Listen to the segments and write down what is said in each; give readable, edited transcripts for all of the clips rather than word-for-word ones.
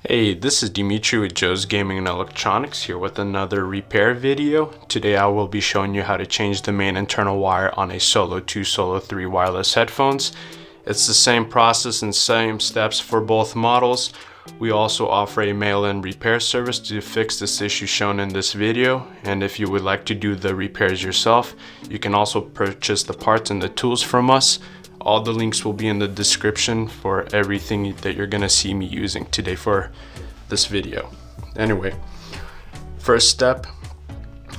Hey, this is Dimitri with Joe's Gaming and Electronics here with another repair video. Today I will be showing you how to change the main internal wire on a Solo 2, Solo 3 wireless headphones. It's the same process and same steps for both models. We also offer a mail-in repair service to fix this issue shown in this video, and if you would like to do the repairs yourself, you can also purchase the parts and the tools from us. All the links will be in the description for everything that you're gonna see me using today for this video. Anyway, first step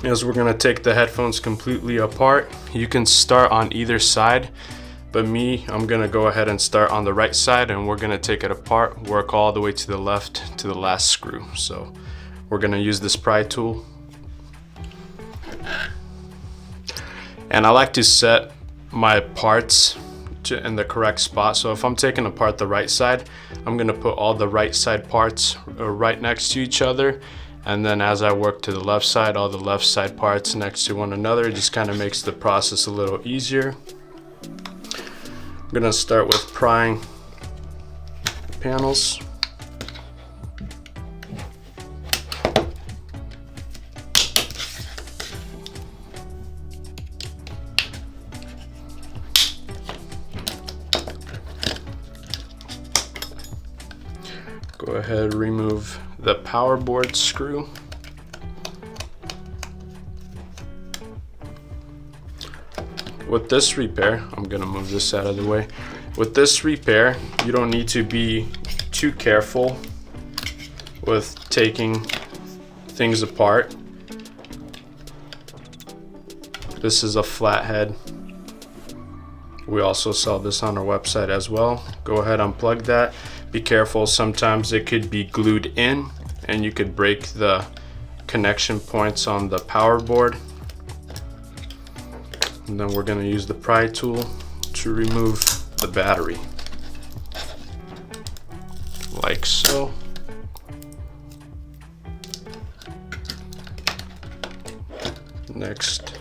is we're gonna take the headphones completely apart. You can start on either side, but I'm gonna go ahead and start on the right side, and we're gonna take it apart, work all the way to the left to the last screw. So we're gonna use this pry tool. And I like to set my parts in the correct spot. So if I'm taking apart the right side, I'm gonna put all the right side parts right next to each other, and then as I work to the left side, all the left side parts next to one another. It just kind of makes the process a little easier. I'm gonna start with prying the panels. Go ahead, remove the Powerboard screw. With this repair, I'm gonna move this out of the way. With this repair, you don't need to be too careful with taking things apart. This is a flathead. We also sell this on our website as well. Go ahead, unplug that. Be careful, sometimes it could be glued in and you could break the connection points on the power board. And then we're gonna use the pry tool to remove the battery. Like so. Next,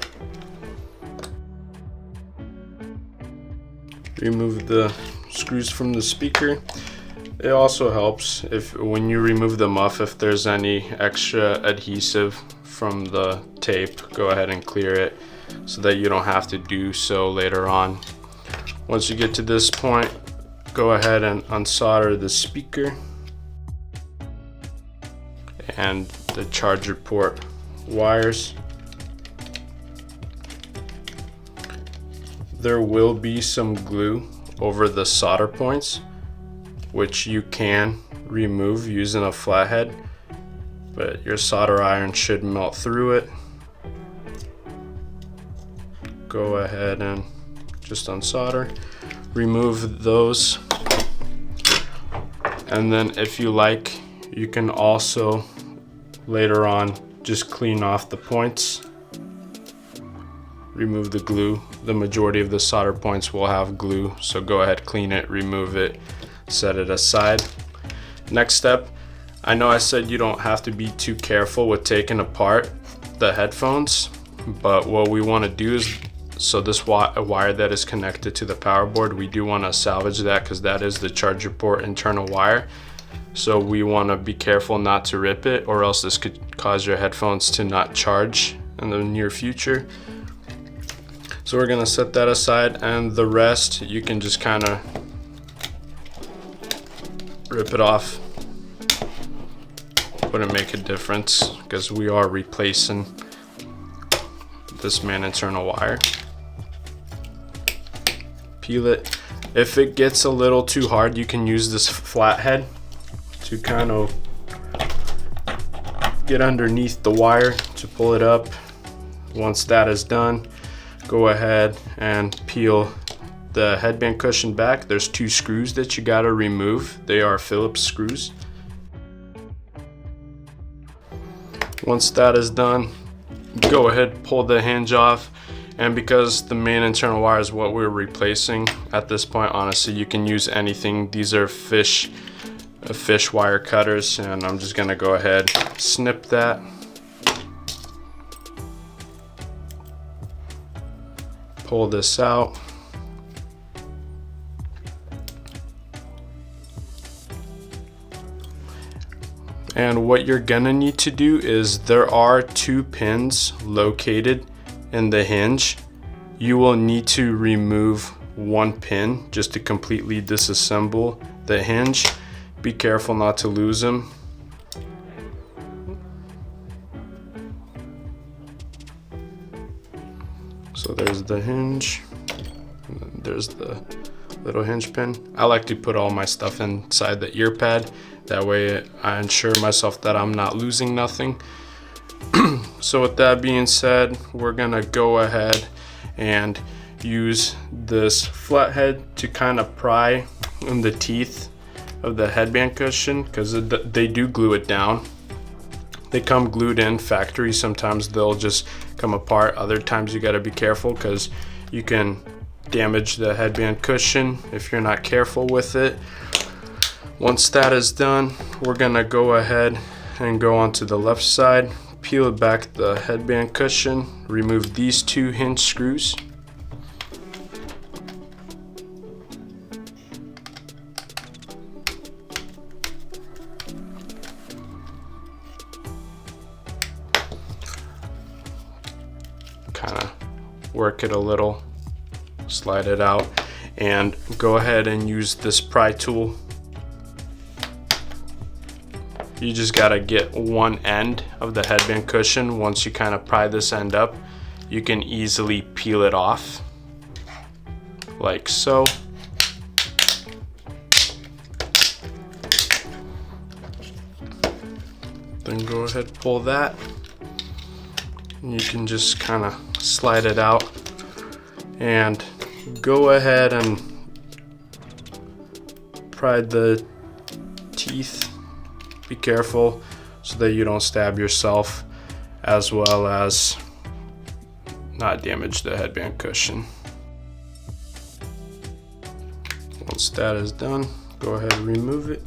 remove the screws from the speaker. It also helps if when you remove the muff, if there's any extra adhesive from the tape, go ahead and clear it so that you don't have to do so later on. Once you get to this point, go ahead and unsolder the speaker and the charger port wires. There will be some glue over the solder points, which you can remove using a flathead, but your solder iron should melt through it. Go ahead and just unsolder, remove those, and then if you like, you can also later on just clean off the points, remove the glue. The majority of the solder points will have glue, so go ahead, clean it, remove it, set it aside. Next step, I know I said you don't have to be too careful with taking apart the headphones, but what we want to do is, so this wire that is connected to the power board, we do want to salvage that because that is the charger port internal wire. So we want to be careful not to rip it, or else this could cause your headphones to not charge in the near future. So we're going to set that aside, and the rest you can just kind of rip it off. Wouldn't make a difference because we are replacing this main internal wire. Peel it. If it gets a little too hard, you can use this flathead to kind of get underneath the wire to pull it up. Once that is done, go ahead and peel the headband cushion back. There's two screws that you gotta remove. They are Phillips screws. Once that is done, go ahead, pull the hinge off. And because the main internal wire is what we're replacing at this point, honestly, you can use anything. These are fish wire cutters, and I'm just gonna go ahead, snip that. Pull this out. And what you're gonna need to do is there are 2 pins located in the hinge. You will need to remove 1 pin just to completely disassemble the hinge. Be careful not to lose them. So there's the hinge, and then there's the little hinge pin. I like to put all my stuff inside the ear pad. That way I ensure myself that I'm not losing nothing. So with that being said, we're gonna go ahead and use this flathead to kind of pry in the teeth of the headband cushion, because they do glue it down. They come glued in factory. Sometimes they'll just come apart. Other times you got to be careful because you can damage the headband cushion if you're not careful with it. Once that is done, we're gonna go ahead and go onto the left side, peel back the headband cushion, remove these 2 hinge screws. Kind of work it a little, slide it out, and go ahead and use this pry tool. You just gotta get one end of the headband cushion. Once you kind of pry this end up, you can easily peel it off, like so. Then go ahead, pull that, and you can just kind of slide it out, and go ahead and pry the teeth. Be careful so that you don't stab yourself, as well as not damage the headband cushion. Once that is done, go ahead and remove it.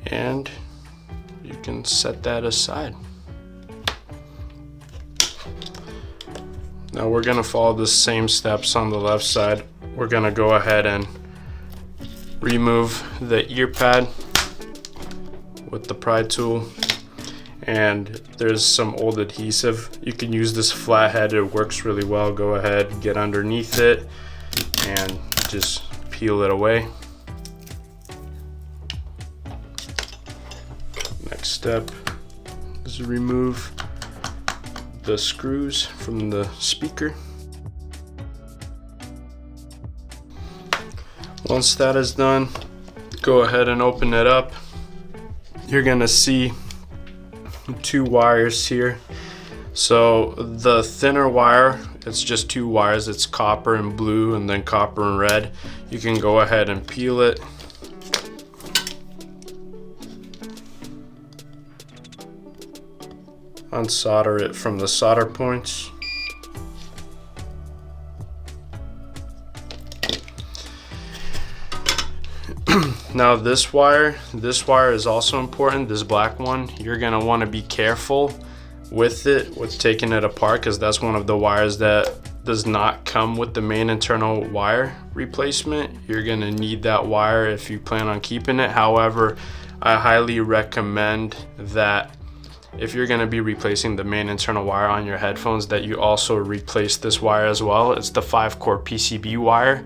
And you can set that aside. Now we're gonna follow the same steps on the left side. We're gonna go ahead and remove the ear pad with the pry tool, and there's some old adhesive. You can use this flathead, it works really well. Go ahead, get underneath it, and just peel it away. Next step is remove the screws from the speaker. Once that is done, go ahead and open it up. You're gonna see 2 wires here. So the thinner wire, it's just 2 wires. It's copper and blue, and then copper and red. You can go ahead and peel it. Unsolder it from the solder points. Now this wire is also important, this black one. You're gonna wanna be careful with it, with taking it apart, because that's one of the wires that does not come with the main internal wire replacement. You're gonna need that wire if you plan on keeping it. However, I highly recommend that if you're gonna be replacing the main internal wire on your headphones, that you also replace this wire as well. It's the 5-core PCB wire.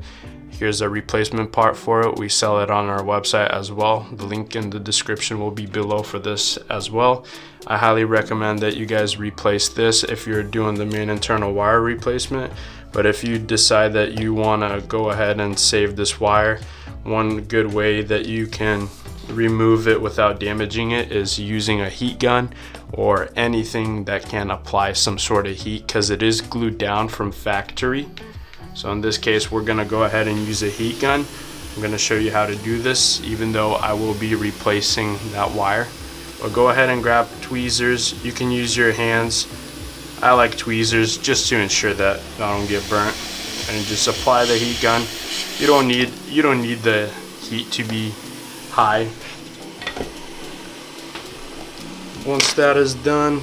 Here's a replacement part for it. We sell it on our website as well. The link in the description will be below for this as well. I highly recommend that you guys replace this if you're doing the main internal wire replacement. But if you decide that you wanna go ahead and save this wire, one good way that you can remove it without damaging it is using a heat gun or anything that can apply some sort of heat, because it is glued down from factory. So in this case, we're gonna go ahead and use a heat gun. I'm gonna show you how to do this, even though I will be replacing that wire. But go ahead and grab tweezers. You can use your hands. I like tweezers just to ensure that I don't get burnt. And just apply the heat gun. You don't need the heat to be high. Once that is done,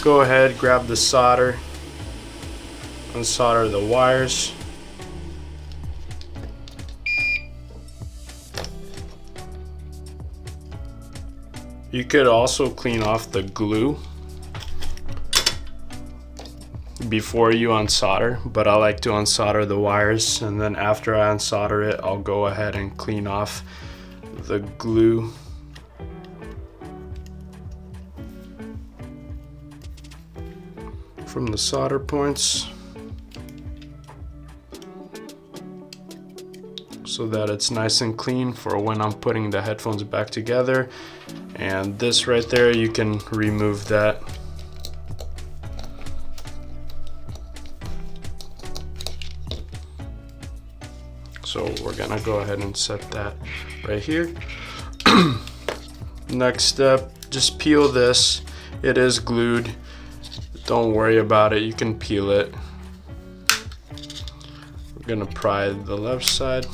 go ahead, grab the solder, unsolder the wires. You could also clean off the glue before you unsolder, but I like to unsolder the wires, and then after I unsolder it, I'll go ahead and clean off the glue. From the solder points, so that it's nice and clean for when I'm putting the headphones back together. And this right there, you can remove that. So we're gonna go ahead and set that right here. Next step, just peel this. It is glued. Don't worry about it, you can peel it. We're gonna pry the left side.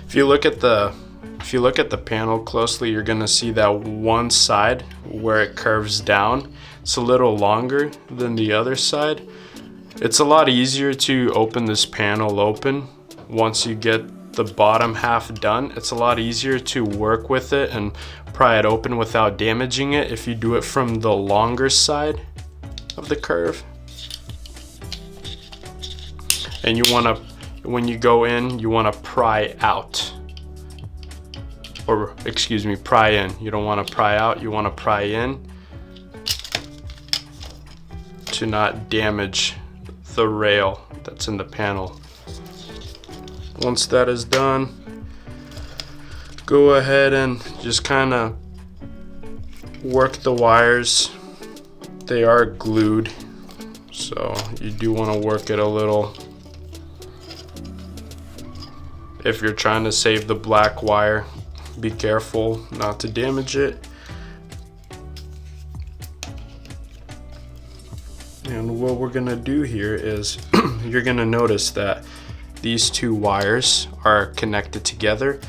If you look at the panel closely, you're gonna see that one side where it curves down, it's a little longer than the other side. It's a lot easier to open this panel open once you get the bottom half done. It's a lot easier to work with it and pry it open without damaging it if you do it from the longer side of the curve. And you want to, when you go in, you want to pry out. Or excuse me, pry in. You don't want to pry out, you want to pry in to not damage the rail that's in the panel. Once that is done, go ahead and just kind of work the wires. They are glued, so you do want to work it a little. If you're trying to save the black wire, be careful not to damage it. And what we're gonna do here is you're gonna notice that these two wires are connected together.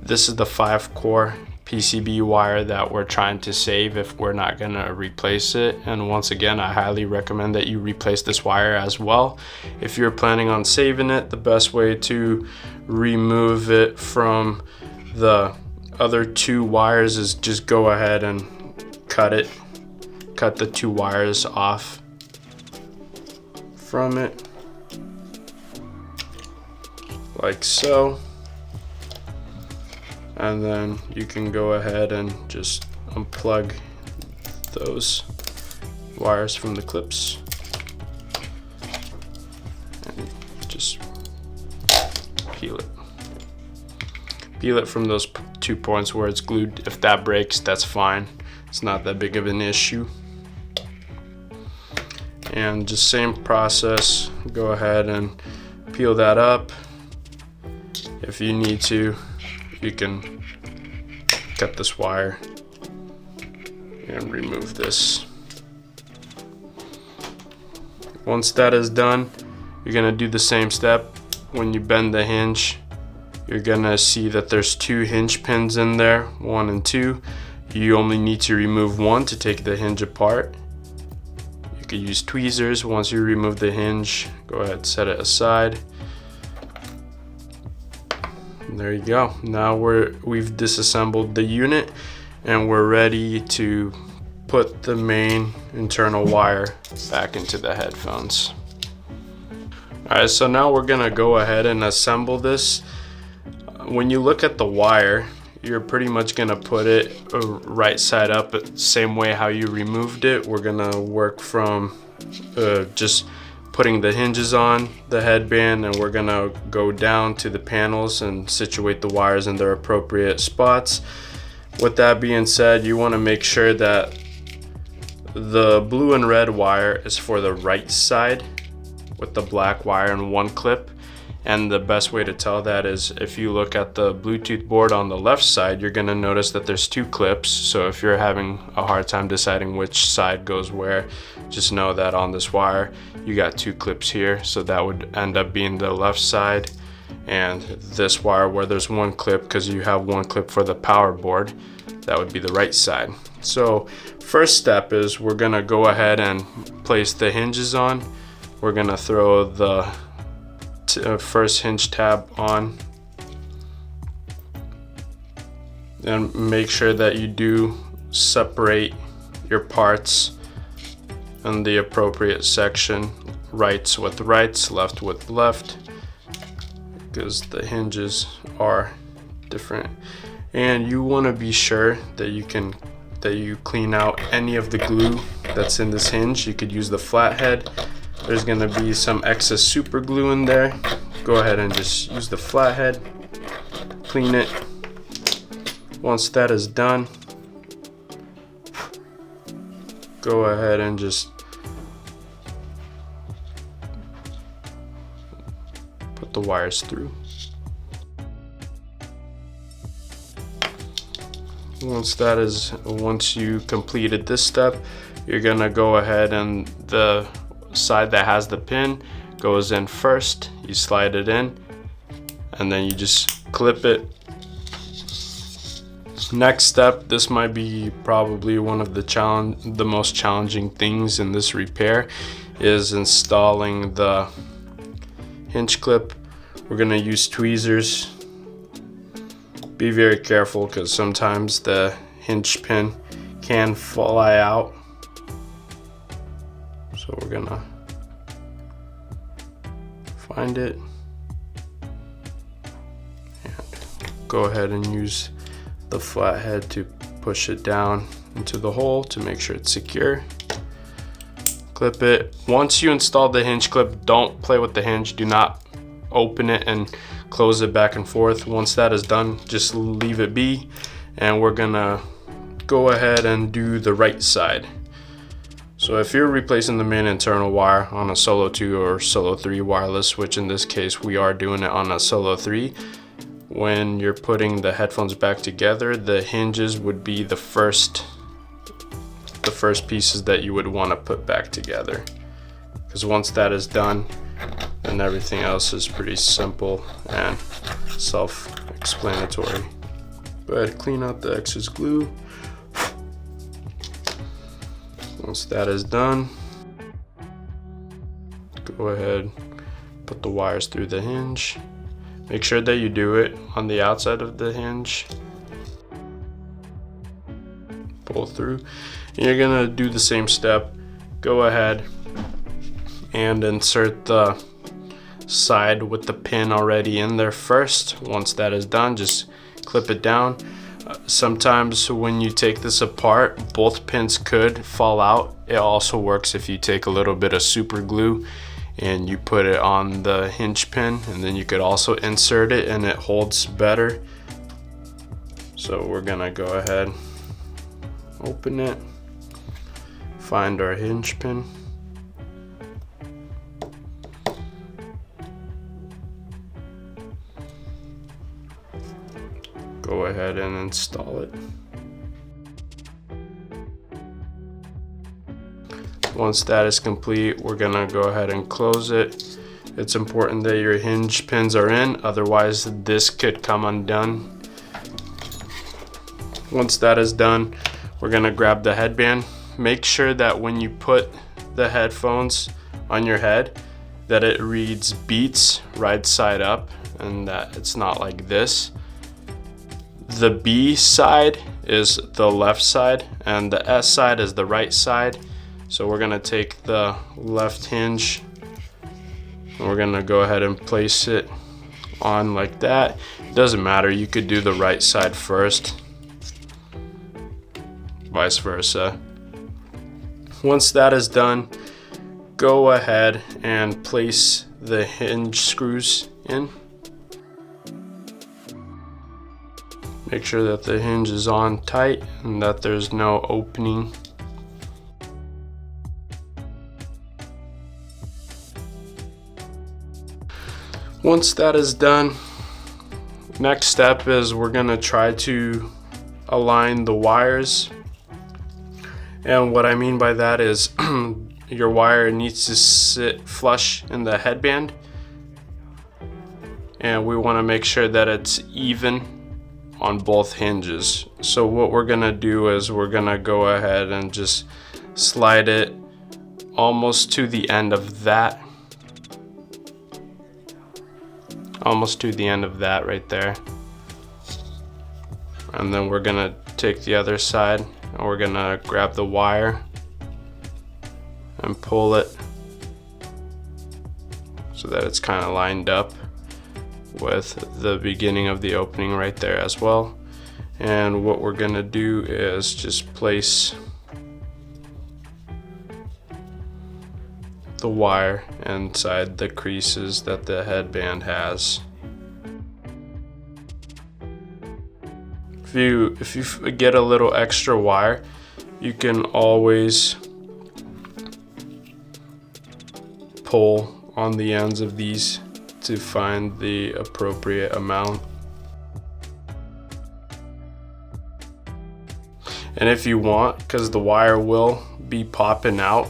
This is the 5-core PCB wire that we're trying to save if we're not gonna replace it. And once again, I highly recommend that you replace this wire as well. If you're planning on saving it, the best way to remove it from the other two wires is just go ahead and cut the two wires off from it, like so. And then you can go ahead and just unplug those wires from the clips and just peel it. Peel it from those 2 points where it's glued. If that breaks, that's fine. It's not that big of an issue. And just same process, go ahead and peel that up. If you need to, you can cut this wire and remove this. Once that is done, you're gonna do the same step. When you bend the hinge, you're gonna see that there's 2 hinge pins in there, 1 and 2. You only need to remove 1 to take the hinge apart. You could use tweezers. Once you remove the hinge, go ahead, set it aside. And there you go. Now we've disassembled the unit and we're ready to put the main internal wire back into the headphones. Alright, so now we're gonna go ahead and assemble this. When you look at the wire, you're pretty much gonna put it right side up, same way how you removed it. We're gonna work from just putting the hinges on the headband, and we're gonna go down to the panels and situate the wires in their appropriate spots. With that being said, you want to make sure that the blue and red wire is for the right side with the black wire in one clip. And the best way to tell that is if you look at the Bluetooth board on the left side, you're gonna notice that there's 2 clips. So if you're having a hard time deciding which side goes where, just know that on this wire, you got 2 clips here. So that would end up being the left side. And this wire where there's 1 clip, because you have 1 clip for the power board, that would be the right side. So first step is we're gonna go ahead and place the hinges on. We're gonna throw the first hinge tab on, And make sure that you do separate your parts in the appropriate section, rights with rights, left with left, because the hinges are different. And you want to be sure that you clean out any of the glue that's in this hinge. You could use the flathead. There's going to be some excess super glue in there. Go ahead and just use the flathead, clean it. Once that is done, go ahead and just put the wires through. Once you completed this step, you're gonna go ahead and the side that has the pin goes in first. You slide it in and then you just clip it. Next step, this might be probably one of the most challenging things in this repair, is installing the hinge clip. We're gonna use tweezers. Be very careful because sometimes the hinge pin can fly out. So we're gonna find it and go ahead and use the flathead to push it down into the hole to make sure it's secure. Clip it. Once you install the hinge clip, don't play with the hinge. Do not open it and close it back and forth. Once that is done, just leave it be, and we're gonna go ahead and do the right side. So if you're replacing the main internal wire on a Solo 2 or Solo 3 wireless, which in this case we are doing it on a Solo 3, when you're putting the headphones back together, the hinges would be the first pieces that you would want to put back together, because once that is done, then everything else is pretty simple and self-explanatory. Go ahead, clean out the excess glue. Once that is done, go ahead, put the wires through the hinge. Make sure that you do it on the outside of the hinge. Pull through. And you're gonna do the same step. Go ahead and insert the side with the pin already in there first. Once that is done, just clip it down. Sometimes when you take this apart, both pins could fall out. It also works if you take a little bit of super glue and you put it on the hinge pin, and then you could also insert it and it holds better. So we're gonna go ahead, open it, find our hinge pin. Go ahead and install it. Once that is complete, we're gonna go ahead and close it. It's important that your hinge pins are in, otherwise this could come undone. Once that is done, we're gonna grab the headband. Make sure that when you put the headphones on your head, that it reads Beats right side up and that it's not like this. The B side is the left side and the S side is the right side. So we're gonna take the left hinge and we're gonna go ahead and place it on like that. It doesn't matter, you could do the right side first, vice versa. Once that is done, go ahead and place the hinge screws in. Make sure that the hinge is on tight and that there's no opening. Once that is done, next step is we're gonna try to align the wires. And what I mean by that is your wire needs to sit flush in the headband, and we want to make sure that it's even on both hinges. So what we're gonna do is we're gonna go ahead and just slide it almost to the end of that. Almost to the end of that right there. And then we're gonna take the other side and we're gonna grab the wire and pull it so that it's kind of lined up with the beginning of the opening right there as well. And what we're gonna do is just place the wire inside the creases that the headband has. If you get a little extra wire, you can always pull on the ends of these to find the appropriate amount. And if you want, because the wire will be popping out,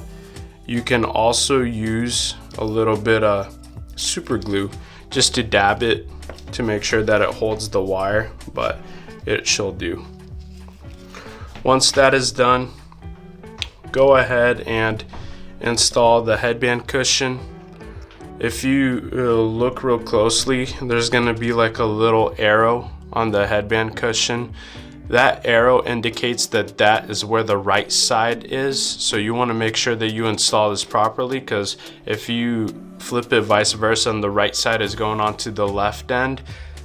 you can also use a little bit of super glue just to dab it to make sure that it holds the wire, but it shall do. Once that is done, go ahead and install the headband cushion. If you look real closely, there's gonna be like a little arrow on the headband cushion. That arrow indicates that that is where the right side is. So you wanna make sure that you install this properly, because if you flip it vice versa and the right side is going onto the left end,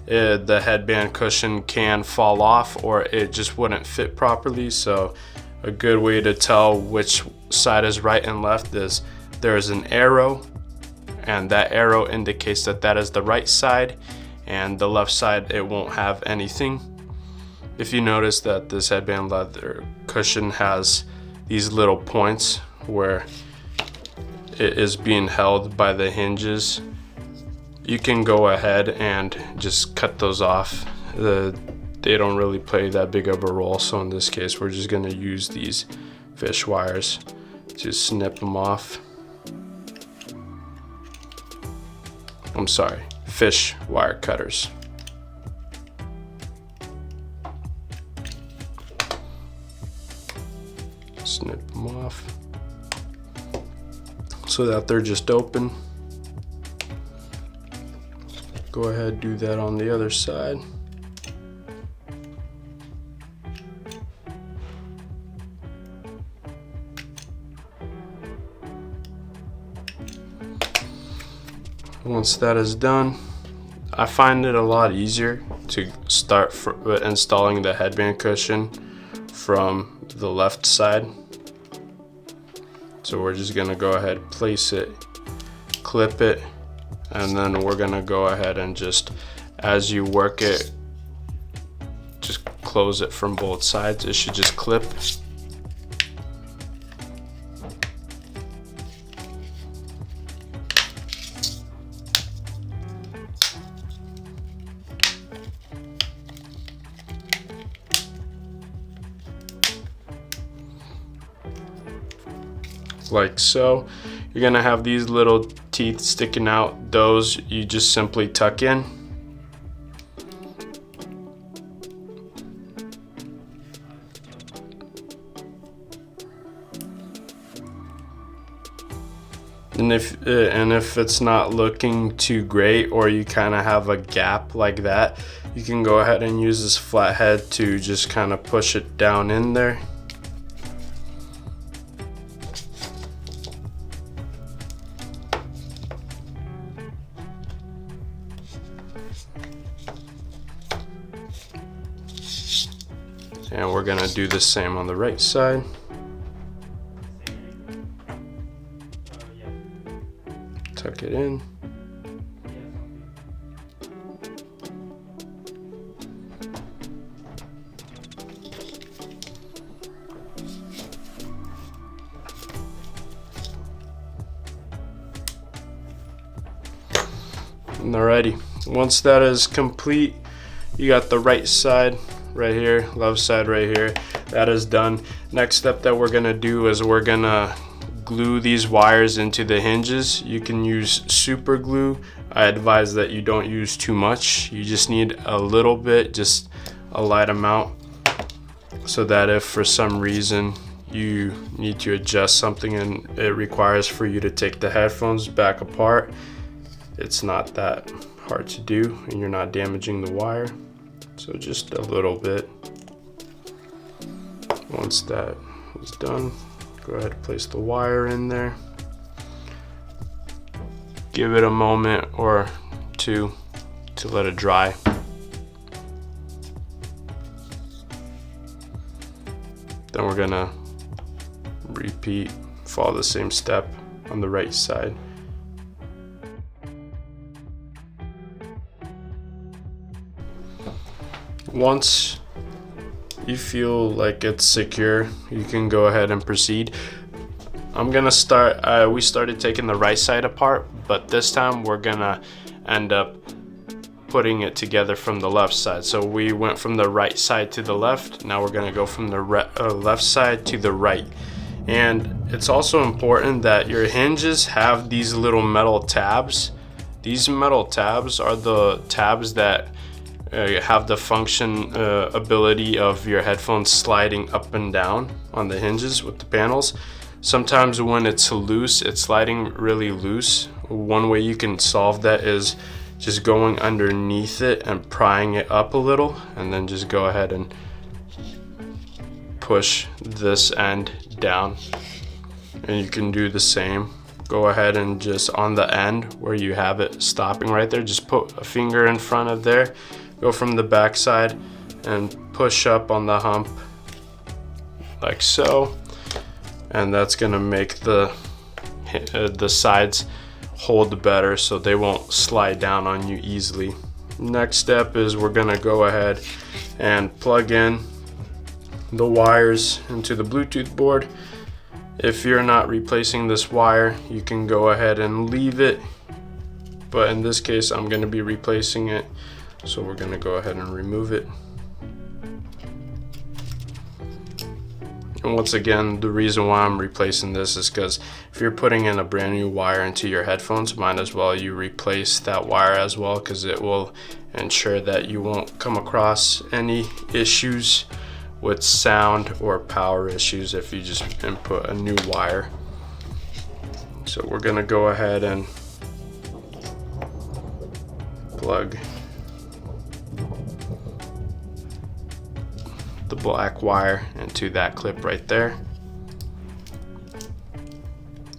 the headband cushion can fall off or it just wouldn't fit properly. So a good way to tell which side is right and left is there's an arrow, and that arrow indicates that that is the right side, and the left side it won't have anything. If you notice that this headband leather cushion has these little points where it is being held by the hinges, you can go ahead and just cut those off. They don't really play that big of a role, so in this case we're just gonna use these fish wires to snip them off. I'm sorry, fish wire cutters. Snip them off so that they're just open. Go ahead, do that on the other side. Once that is done, I find it a lot easier to start installing the headband cushion from the left side. So we're just gonna go ahead, place it, clip it, and then we're gonna go ahead and just, as you work it, just close it from both sides. It should just clip. Like so. You're gonna have these little teeth sticking out. Those you just simply tuck in. And if it's not looking too great, or you kind of have a gap like that, you can go ahead and use this flathead to just kind of push it down in there. And we're gonna do the same on the right side. Tuck it in. Alrighty, once that is complete, you got the right side right here, left side right here. That is done. Next step that we're gonna do is we're gonna glue these wires into the hinges. You can use super glue. I advise that you don't use too much. You just need a little bit, just a light amount, so that if for some reason you need to adjust something and it requires for you to take the headphones back apart, it's not that hard to do and you're not damaging the wire. So just a little bit. Once that is done, go ahead and place the wire in there. Give it a moment or two to let it dry. Then we're gonna repeat, follow the same step on the right side. Once you feel like it's secure, you can go ahead and proceed. I'm gonna start, we started taking the right side apart, but this time we're gonna end up putting it together from the left side. So we went from the right side to the left. Now we're gonna go from the left side to the right. And it's also important that your hinges have these little metal tabs. These metal tabs are the tabs that have the function ability of your headphones sliding up and down on the hinges with the panels. Sometimes when it's loose, it's sliding really loose. One way you can solve that is just going underneath it and prying it up a little, and then just go ahead and push this end down. And you can do the same. Go ahead and just on the end where you have it stopping right there, just put a finger in front of there. Go from the back side and push up on the hump like so, and that's gonna make the sides hold better so they won't slide down on you easily. Next step is we're gonna go ahead and plug in the wires into the Bluetooth board. If you're not replacing this wire, you can go ahead and leave it, but in this case I'm gonna be replacing it. So we're gonna go ahead and remove it. And once again, the reason why I'm replacing this is because if you're putting in a brand new wire into your headphones, might as well you replace that wire as well, because it will ensure that you won't come across any issues with sound or power issues if you just input a new wire. So we're gonna go ahead and plug the black wire into that clip right there.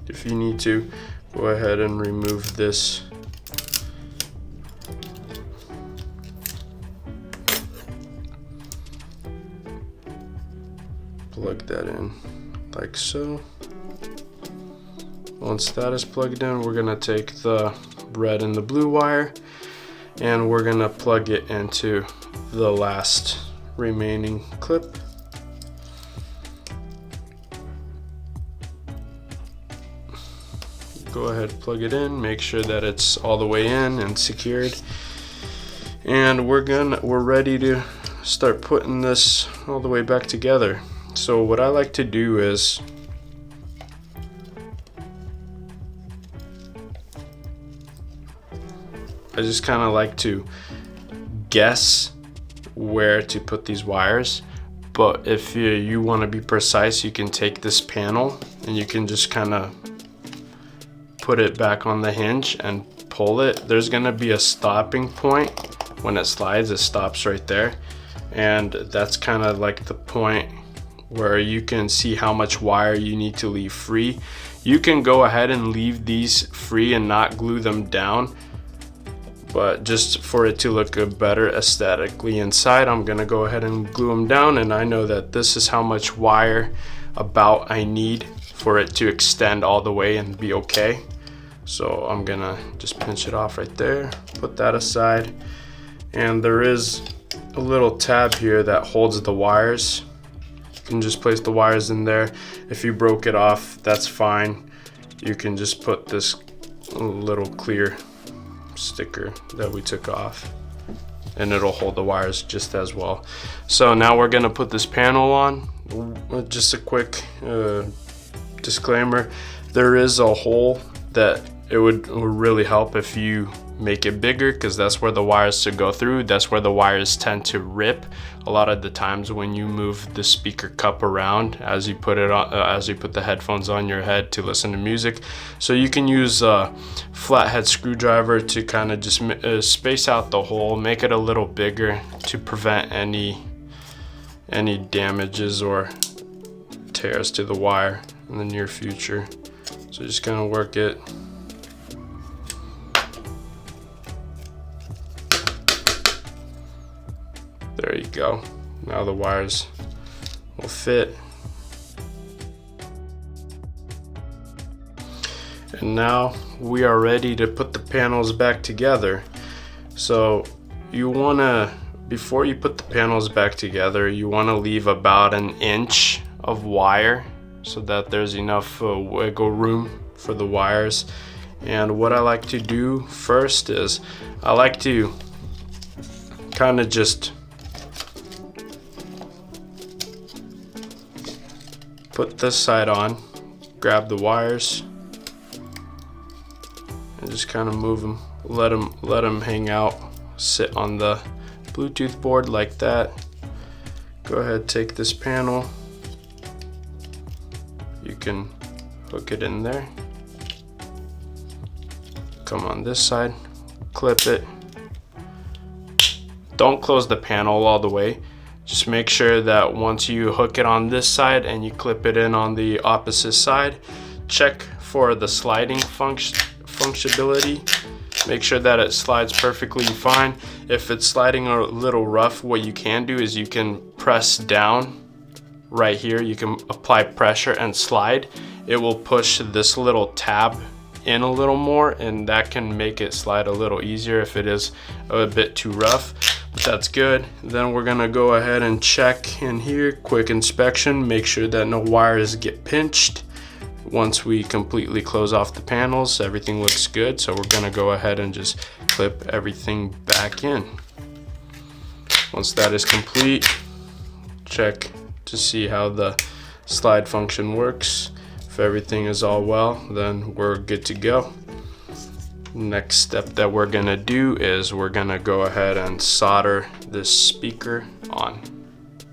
If you need to, go ahead and remove this. Plug that in like so. Once that is plugged in, we're gonna take the red and the blue wire and we're gonna plug it into the last remaining clip. Go ahead, plug it in, make sure that it's all the way in and secured, and we're ready to start putting this all the way back together. So what I like to do is I just kind of like to guess where to put these wires, but if you want to be precise, you can take this panel and you can just kind of put it back on the hinge and pull it. There's going to be a stopping point when it slides. It stops right there, and that's kind of like the point where you can see how much wire you need to leave free. You can go ahead and leave these free and not glue them down, but just for it to look better aesthetically inside, I'm gonna go ahead and glue them down, and I know that this is how much wire about I need for it to extend all the way and be okay. So I'm gonna just pinch it off right there, put that aside, and there is a little tab here that holds the wires. You can just place the wires in there. If you broke it off, that's fine. You can just put this little clear sticker that we took off and it'll hold the wires just as well. So now we're gonna put this panel on. Just a quick disclaimer, there is a hole that it would really help if you make it bigger because that's where the wires should go through. That's where the wires tend to rip a lot of the times when you move the speaker cup around as you put it on, as you put the headphones on your head to listen to music. So you can use a flathead screwdriver to kind of just space out the hole, make it a little bigger to prevent any damages or tears to the wire in the near future. So just kind of work it. There you go. Now the wires will fit. And now we are ready to put the panels back together. So you want to, before you put the panels back together, you want to leave about 1 inch of wire so that there's enough wiggle room for the wires. And what I like to do first is I like to kind of just put this side on, grab the wires, and just kind of move them, let them hang out, sit on the Bluetooth board like that. Go ahead, take this panel, you can hook it in there, come on this side, clip it. Don't close the panel all the way. Just make sure that once you hook it on this side and you clip it in on the opposite side, check for the sliding functionality. Make sure that it slides perfectly fine. If it's sliding a little rough, what you can do is you can press down right here. You can apply pressure and slide. It will push this little tab in a little more, and that can make it slide a little easier if it is a bit too rough. But that's good. Then we're gonna go ahead and check in here, quick inspection, make sure that no wires get pinched. Once we completely close off the panels, everything looks good. So we're gonna go ahead and just clip everything back in. Once that is complete, check to see how the slide function works. If everything is all well, then we're good to go. Next step that we're gonna do is we're gonna go ahead and solder this speaker on.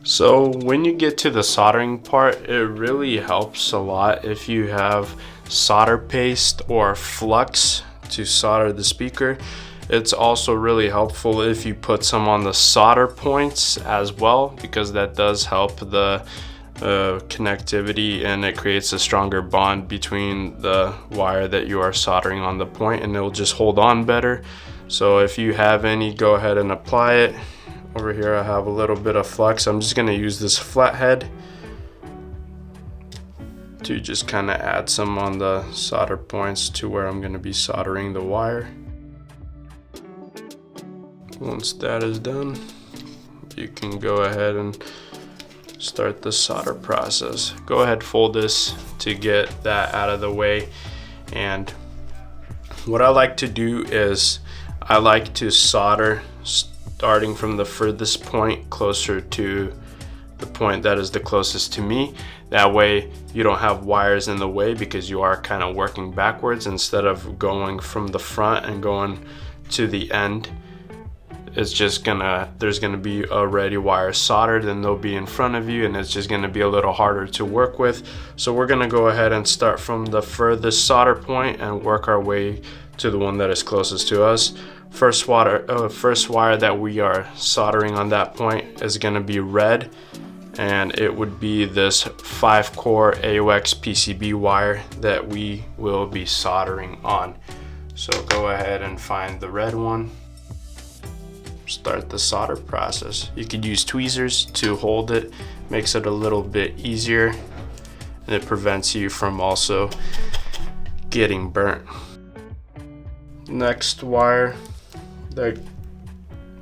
So when you get to the soldering part, it really helps a lot if you have solder paste or flux to solder the speaker. It's also really helpful if you put some on the solder points as well, because that does help the connectivity, and it creates a stronger bond between the wire that you are soldering on the point, and it'll just hold on better. So if you have any, go ahead and apply it. Over here I have a little bit of flux. I'm just going to use this flathead to just kind of add some on the solder points to where I'm going to be soldering the wire. Once that is done, you can go ahead and start the solder process. Go ahead, fold this to get that out of the way. And what I like to do is I like to solder starting from the furthest point closer to the point that is the closest to me. That way you don't have wires in the way, because you are kind of working backwards instead of going from the front and going to the end. It's just there's gonna be already wires soldered, and they'll be in front of you, and it's just gonna be a little harder to work with. So we're gonna go ahead and start from the furthest solder point and work our way to the one that is closest to us. First wire that we are soldering on that point is gonna be red, and it would be this 5-core AUX PCB wire that we will be soldering on. So go ahead and find the red one. Start the solder process. You could use tweezers to hold it, makes it a little bit easier, and it prevents you from also getting burnt. Next wire that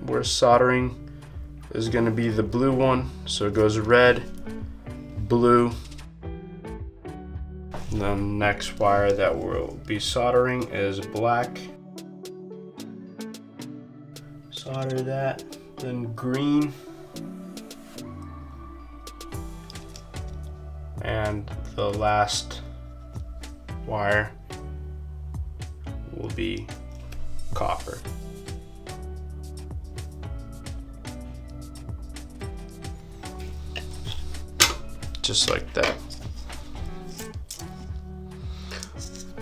we're soldering is going to be the blue one, so it goes red, blue. And the next wire that we'll be soldering is black. Solder that, then green, and the last wire will be copper. Just like that.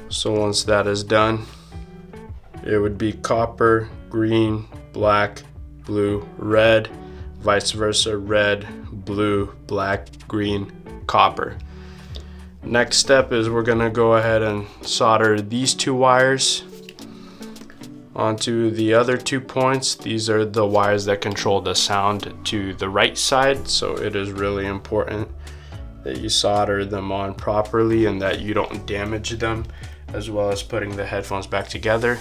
So once that is done, it would be copper, green, black, blue, red, vice versa, red, blue, black, green, copper. Next step is we're gonna go ahead and solder these two wires onto the other 2 points. These are the wires that control the sound to the right side, so it is really important that you solder them on properly and that you don't damage them, as well as putting the headphones back together.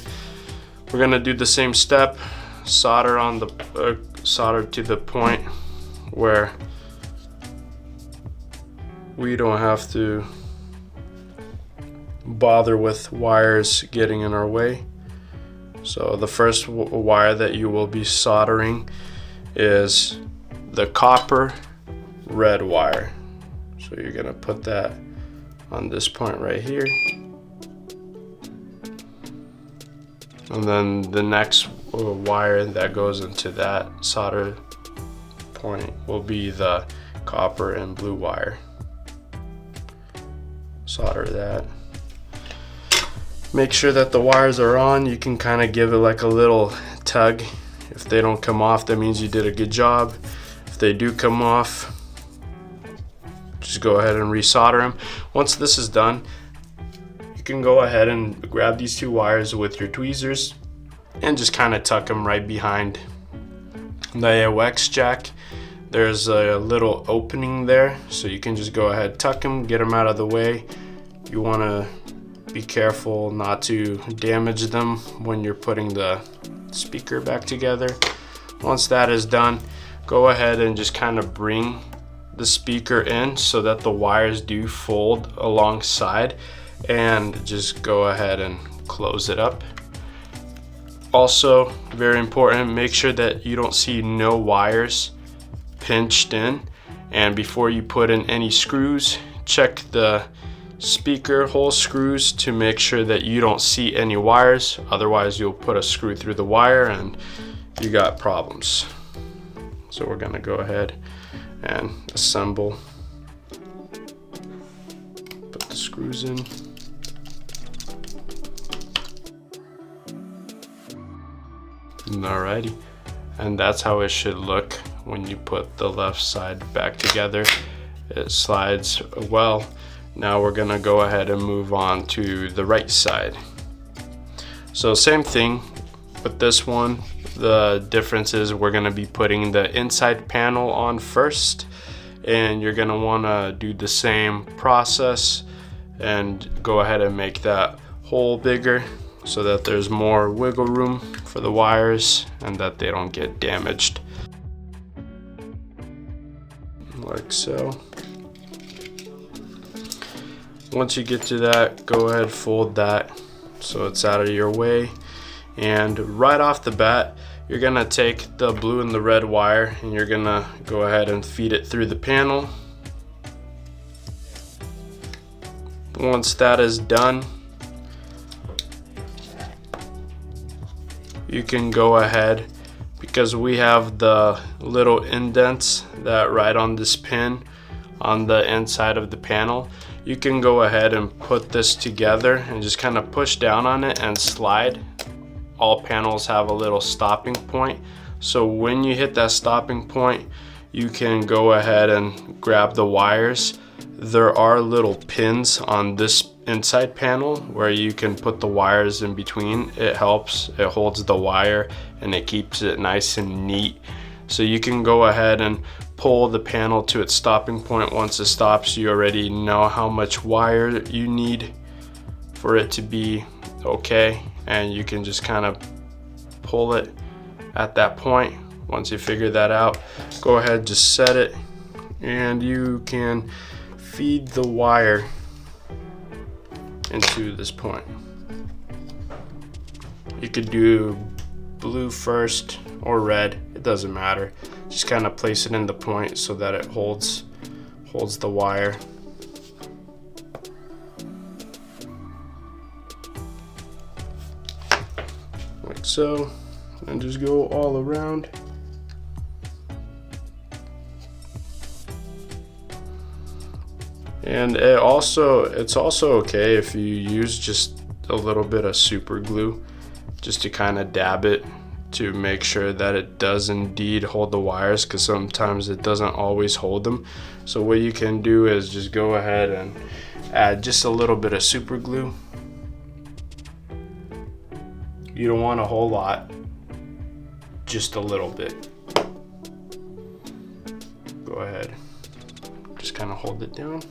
We're gonna do the same step, solder on the solder to the point where we don't have to bother with wires getting in our way. So the first wire that you will be soldering is the copper red wire. So you're gonna put that on this point right here. And then the next wire that goes into that solder point will be the copper and blue wire. Solder that. Make sure that the wires are on. You can kind of give it like a little tug. If they don't come off, that means you did a good job. If they do come off, just go ahead and resolder them. Once this is done, you can go ahead and grab these two wires with your tweezers and just kind of tuck them right behind the AUX jack. There's a little opening there, so you can just go ahead, tuck them, get them out of the way. You want to be careful not to damage them when you're putting the speaker back together. Once that is done, go ahead and just kind of bring the speaker in so that the wires do fold alongside, and just go ahead and close it up. Also, very important, make sure that you don't see no wires pinched in, and before you put in any screws, check the speaker hole screws to make sure that you don't see any wires. Otherwise you'll put a screw through the wire and you got problems. So we're gonna go ahead and assemble, put the screws in. Alrighty, and that's how it should look when you put the left side back together. It slides well. Now we're gonna go ahead and move on to the right side. So same thing with this one. The difference is we're gonna be putting the inside panel on first, and you're gonna wanna do the same process and go ahead and make that hole bigger so that there's more wiggle room for the wires and that they don't get damaged. Like so. Once you get to that, go ahead, fold that so it's out of your way. And right off the bat, you're gonna take the blue and the red wire and you're gonna go ahead and feed it through the panel. Once that is done, you can go ahead, because we have the little indents that right on this pin on the inside of the panel, you can go ahead and put this together and just kind of push down on it and slide. All panels have a little stopping point, so when you hit that stopping point, you can go ahead and grab the wires. There are little pins on this inside panel where you can put the wires in between. It helps, it holds the wire and it keeps it nice and neat. So you can go ahead and pull the panel to its stopping point. Once it stops, you already know how much wire you need for it to be okay, and you can just kind of pull it at that point. Once you figure that out, go ahead, just set it, and you can feed the wire into this point. You could do blue first or red, it doesn't matter. Just kind of place it in the point so that it holds the wire. Like like so, and just go all around. And it's also okay if you use just a little bit of super glue just to kind of dab it to make sure that it does indeed hold the wires, because sometimes it doesn't always hold them. So what you can do is just go ahead and add just a little bit of super glue. You don't want a whole lot, just a little bit. Go ahead, just kind of hold it down.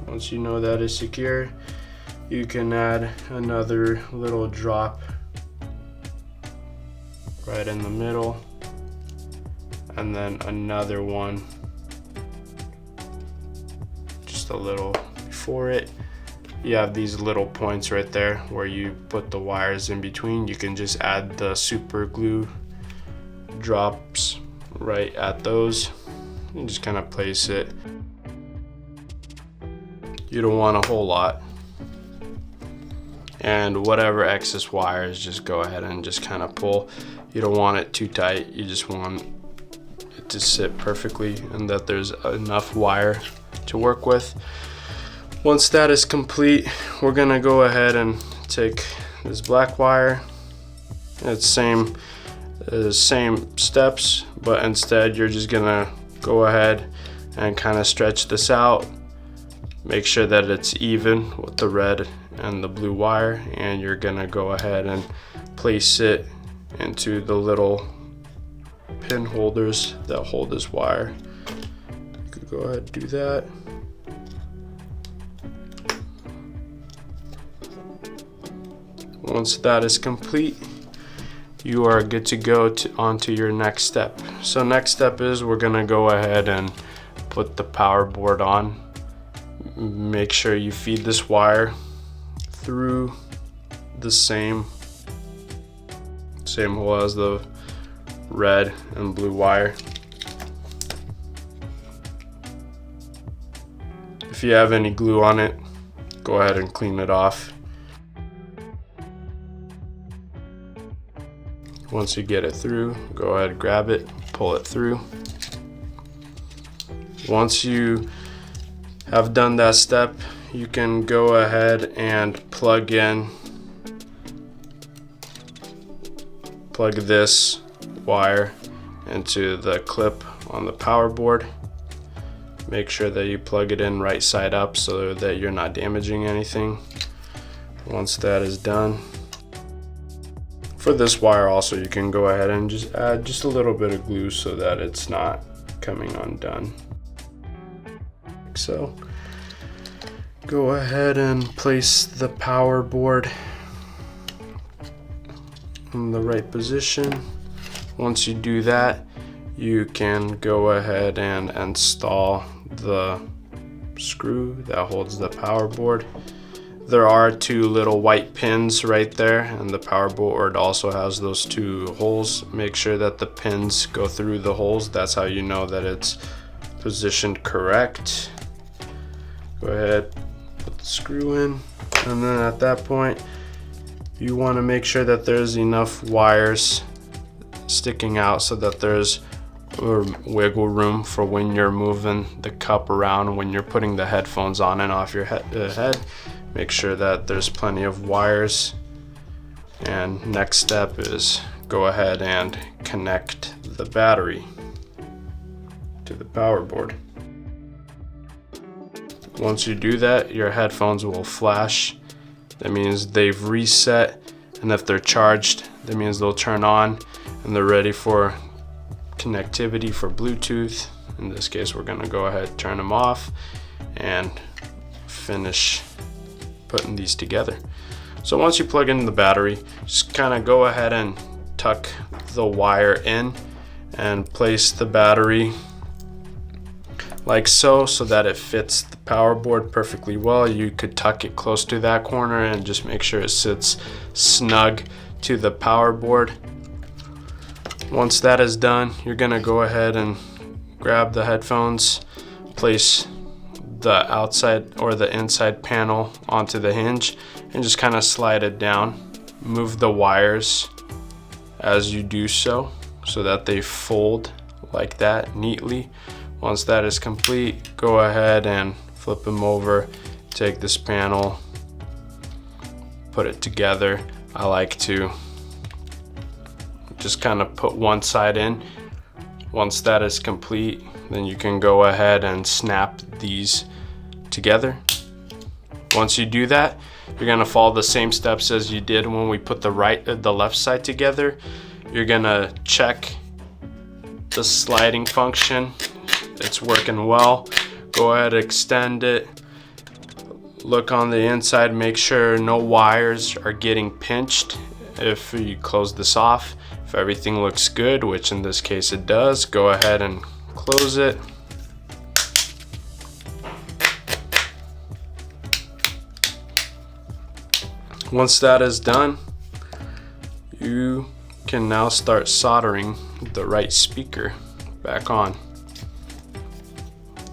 Once you know that is secure, you can add another little drop right in the middle, and then another one just a little before it. You have these little points right there where you put the wires in between. You can just add the super glue drops right at those and just kind of place it. You don't want a whole lot. And whatever excess wires, just go ahead and just kind of pull. You don't want it too tight. You just want it to sit perfectly and that there's enough wire to work with. Once that is complete, we're gonna go ahead and take this black wire. It's same steps, but instead you're just gonna go ahead and kind of stretch this out. Make sure that it's even with the red and the blue wire, and you're gonna go ahead and place it into the little pin holders that hold this wire. You could go ahead and do that. Once that is complete, you are good to go onto your next step. So next step is we're gonna go ahead and put the power board on. Make sure you feed this wire through the same hole as the red and blue wire. If you have any glue on it, go ahead and clean it off. Once you get it through, go ahead, grab it, pull it through. Once you have done that step, you can go ahead and plug this wire into the clip on the power board. Make sure that you plug it in right side up so that you're not damaging anything. Once that is done, for this wire also, you can go ahead and just add just a little bit of glue so that it's not coming undone. Like so. Go ahead and place the power board in the right position. Once you do that, you can go ahead and install the screw that holds the power board. There are two little white pins right there, and the power board also has those two holes. Make sure that the pins go through the holes. That's how you know that it's positioned correct. Go ahead, put the screw in, and then at that point you want to make sure that there's enough wires sticking out so that there's wiggle room for when you're moving the cup around, when you're putting the headphones on and off your head. Make sure that there's plenty of wires. And next step is go ahead and connect the battery to the power board. Once you do that, your headphones will flash. That means they've reset, and if they're charged, that means they'll turn on and they're ready for connectivity for Bluetooth. In this case, we're gonna go ahead and turn them off and finish putting these together. So once you plug in the battery, just kind of go ahead and tuck the wire in and place the battery like so that it fits the power board perfectly well. You could tuck it close to that corner and just make sure it sits snug to the power board. Once that is done, you're gonna go ahead and grab the headphones, place the outside or the inside panel onto the hinge and just kind of slide it down. Move the wires as you do so that they fold like that neatly. Once that is complete, go ahead and flip them over. Take this panel, put it together. I like to just kind of put one side in. Once that is complete, then you can go ahead and snap these together. Once you do that, you're gonna follow the same steps as you did when we put the left side together. You're gonna check the sliding function. It's working well. Go ahead, extend it. Look on the inside, make sure no wires are getting pinched if you close this off. If everything looks good, which in this case it does, go ahead and close it. Once that is done, you can now start soldering the right speaker back on.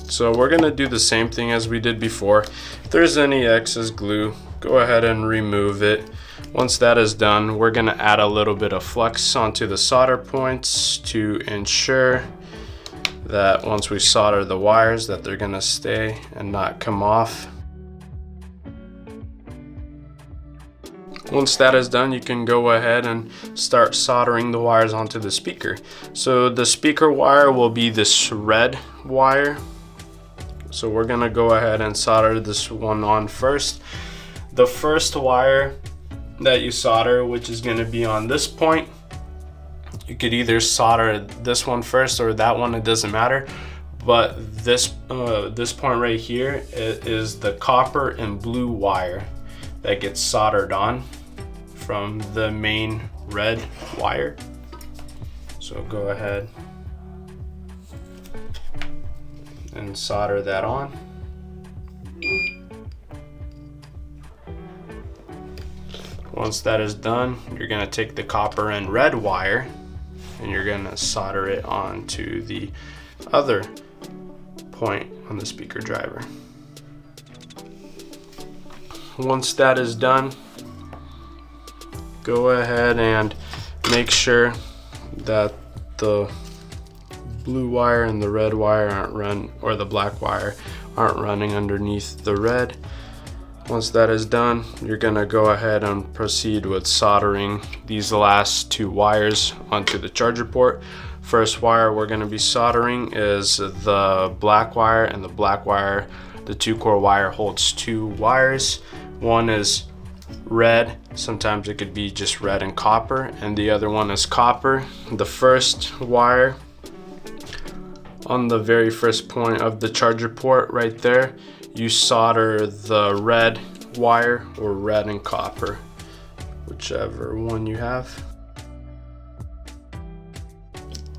So we're gonna do the same thing as we did before. If there's any excess glue, go ahead and remove it. Once that is done, we're gonna add a little bit of flux onto the solder points to ensure that once we solder the wires that they're gonna stay and not come off. Once that is done, you can go ahead and start soldering the wires onto the speaker. So the speaker wire will be this red wire. So we're gonna go ahead and solder this one on first. The first wire that you solder, which is gonna be on this point, you could either solder this one first or that one, it doesn't matter. But this point right here is the copper and blue wire that gets soldered on from the main red wire. So go ahead and solder that on. Once that is done, you're gonna take the copper and red wire and you're gonna solder it onto the other point on the speaker driver. Once that is done, go ahead and make sure that the blue wire and the red wire or the black wire aren't running underneath the red. Once that is done, you're gonna go ahead and proceed with soldering these last two wires onto the charger port. First wire we're gonna be soldering is the black wire, and the black wire, the 2-core wire, holds two wires. One is red, sometimes it could be just red and copper, and the other one is copper. The first wire on the very first point of the charger port right there, you solder the red wire, or red and copper, whichever one you have.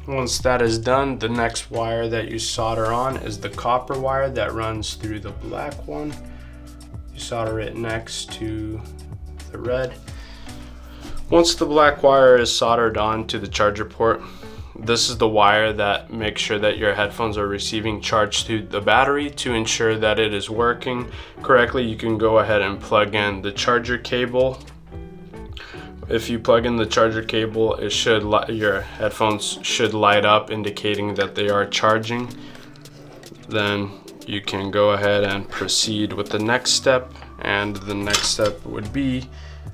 Once that is done, the next wire that you solder on is the copper wire that runs through the black one. You solder it next to the red. Once the black wire is soldered on to the charger port, this is the wire that makes sure that your headphones are receiving charge to the battery. To ensure that it is working correctly, you can go ahead and plug in the charger cable. If you plug in the charger cable, your headphones should light up, indicating that they are charging. Then you can go ahead and proceed with the next step, and the next step would be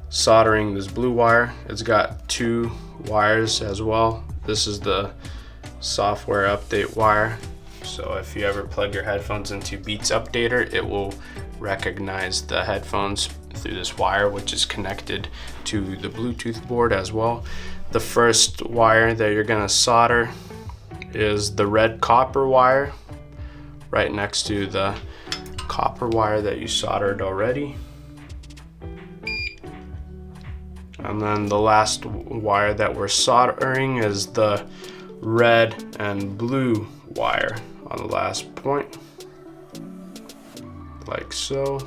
soldering this blue wire. It's got two wires as well. This is the software update wire. So if you ever plug your headphones into Beats Updater, it will recognize the headphones through this wire, which is connected to the Bluetooth board as well. The first wire that you're gonna solder is the red copper wire, right next to the copper wire that you soldered already. And then the last wire that we're soldering is the red and blue wire on the last point, like so.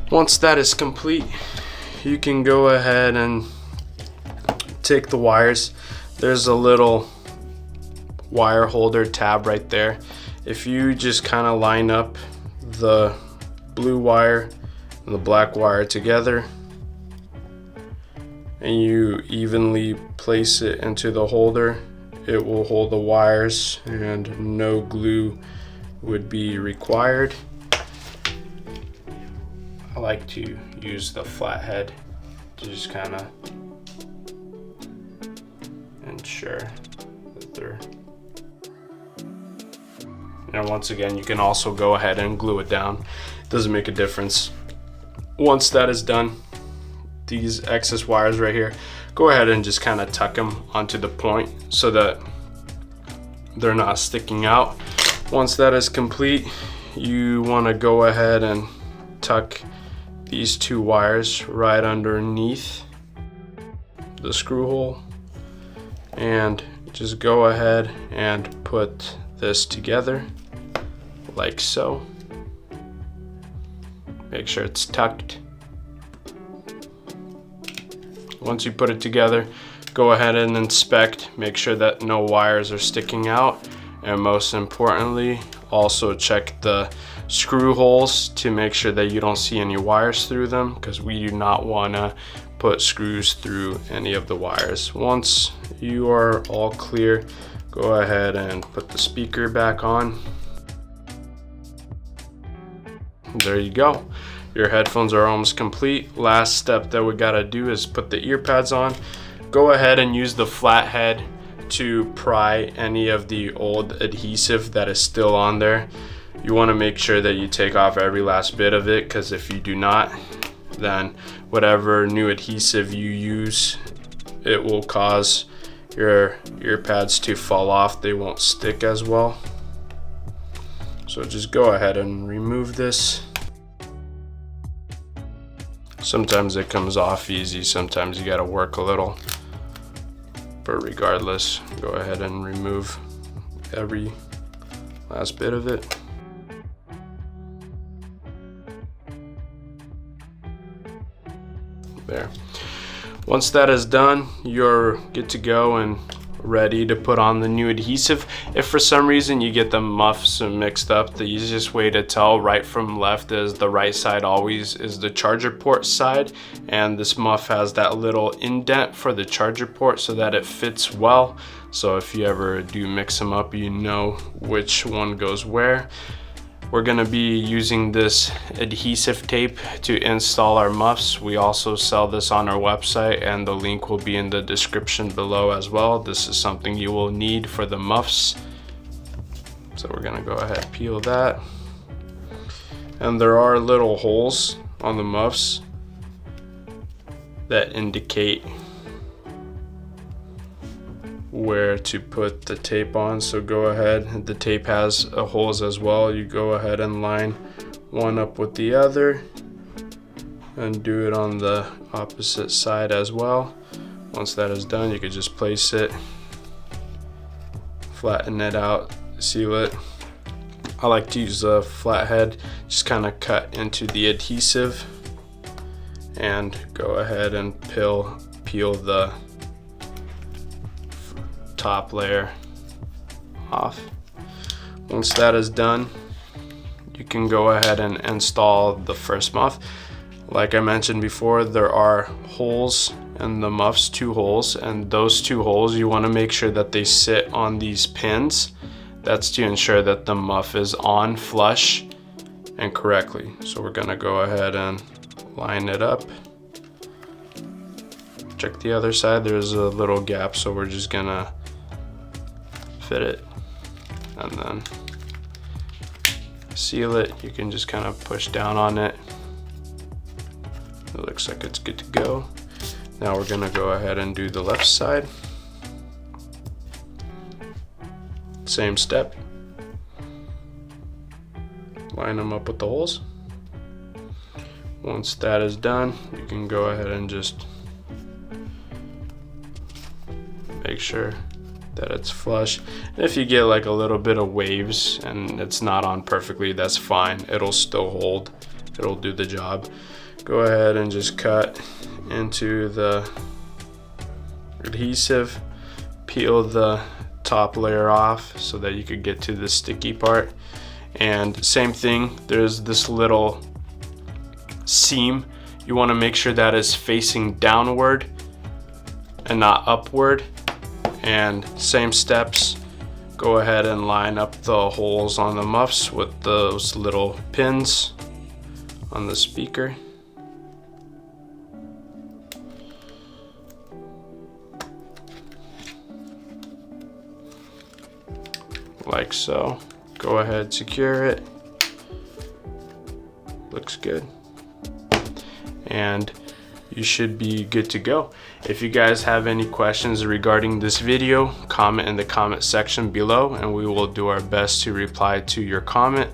Once that is complete, you can go ahead and take the wires. There's a little wire holder tab right there. If you just kind of line up the blue wire and the black wire together and you evenly place it into the holder, it will hold the wires and no glue would be required. I like to use the flathead to just kind of ensure that they're, and once again, you can also go ahead and glue it down. It doesn't make a difference. Once that is done, these excess wires right here, go ahead and just kind of tuck them onto the point so that they're not sticking out. Once that is complete, you want to go ahead and tuck these two wires right underneath the screw hole and just go ahead and put this together like so. Make sure it's tucked. Once you put it together, go ahead and inspect, make sure that no wires are sticking out, and most importantly, also check the screw holes to make sure that you don't see any wires through them, because we do not want to put screws through any of the wires. Once you are all clear, go ahead and put the speaker back on. There you go. Your headphones are almost complete. Last step that we gotta do is put the ear pads on. Go ahead and use the flathead to pry any of the old adhesive that is still on there. You want to make sure that you take off every last bit of it, because if you do not, then whatever new adhesive you use, it will cause your ear pads to fall off. They won't stick as well. So just go ahead and remove this. Sometimes it comes off easy, sometimes you gotta work a little. But regardless, go ahead and remove every last bit of it. There. Once that is done, you're good to go and ready to put on the new adhesive. If for some reason you get the muffs mixed up, the easiest way to tell right from left is the right side always is the charger port side, and this muff has that little indent for the charger port so that it fits well. So if you ever do mix them up, you know which one goes where. We're gonna be using this adhesive tape to install our muffs. We also sell this on our website, and the link will be in the description below as well. This is something you will need for the muffs. So we're gonna go ahead and peel that. And there are little holes on the muffs that indicate where to put the tape on, so go ahead. The tape has holes as well. You go ahead and line one up with the other and do it on the opposite side as well. Once that is done, you can just place it, flatten it out, seal it. I like to use a flathead, just kind of cut into the adhesive and go ahead and peel the top layer off. Once that is done, you can go ahead and install the first muff. Like I mentioned before, there are holes in the muffs, 2 holes, and those 2 holes you want to make sure that they sit on these pins. That's to ensure that the muff is on flush and correctly. So we're gonna go ahead and line it up. Check the other side, there's a little gap, so we're just gonna fit it and then seal it. You can just kind of push down on it. It looks like it's good to go. Now we're gonna go ahead and do the left side. Same step. Line them up with the holes. Once that is done, you can go ahead and just make sure that it's flush. And if you get like a little bit of waves and it's not on perfectly, that's fine. It'll still hold. It'll do the job. Go ahead and just cut into the adhesive, peel the top layer off so that you could get to the sticky part. And same thing, there's this little seam. You want to make sure that is facing downward and not upward. And same steps, go ahead and line up the holes on the muffs with those little pins on the speaker. Like so. Go ahead, secure it. Looks good. And you should be good to go. If you guys have any questions regarding this video, comment in the comment section below and we will do our best to reply to your comment.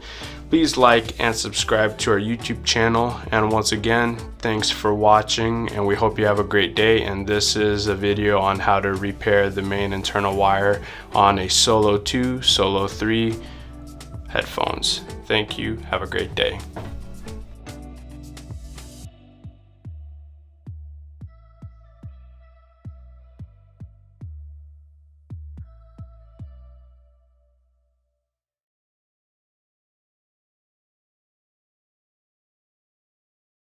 Please like and subscribe to our YouTube channel. And once again, thanks for watching and we hope you have a great day. And this is a video on how to repair the main internal wire on a Solo 2, Solo 3 headphones. Thank you. Have a great day.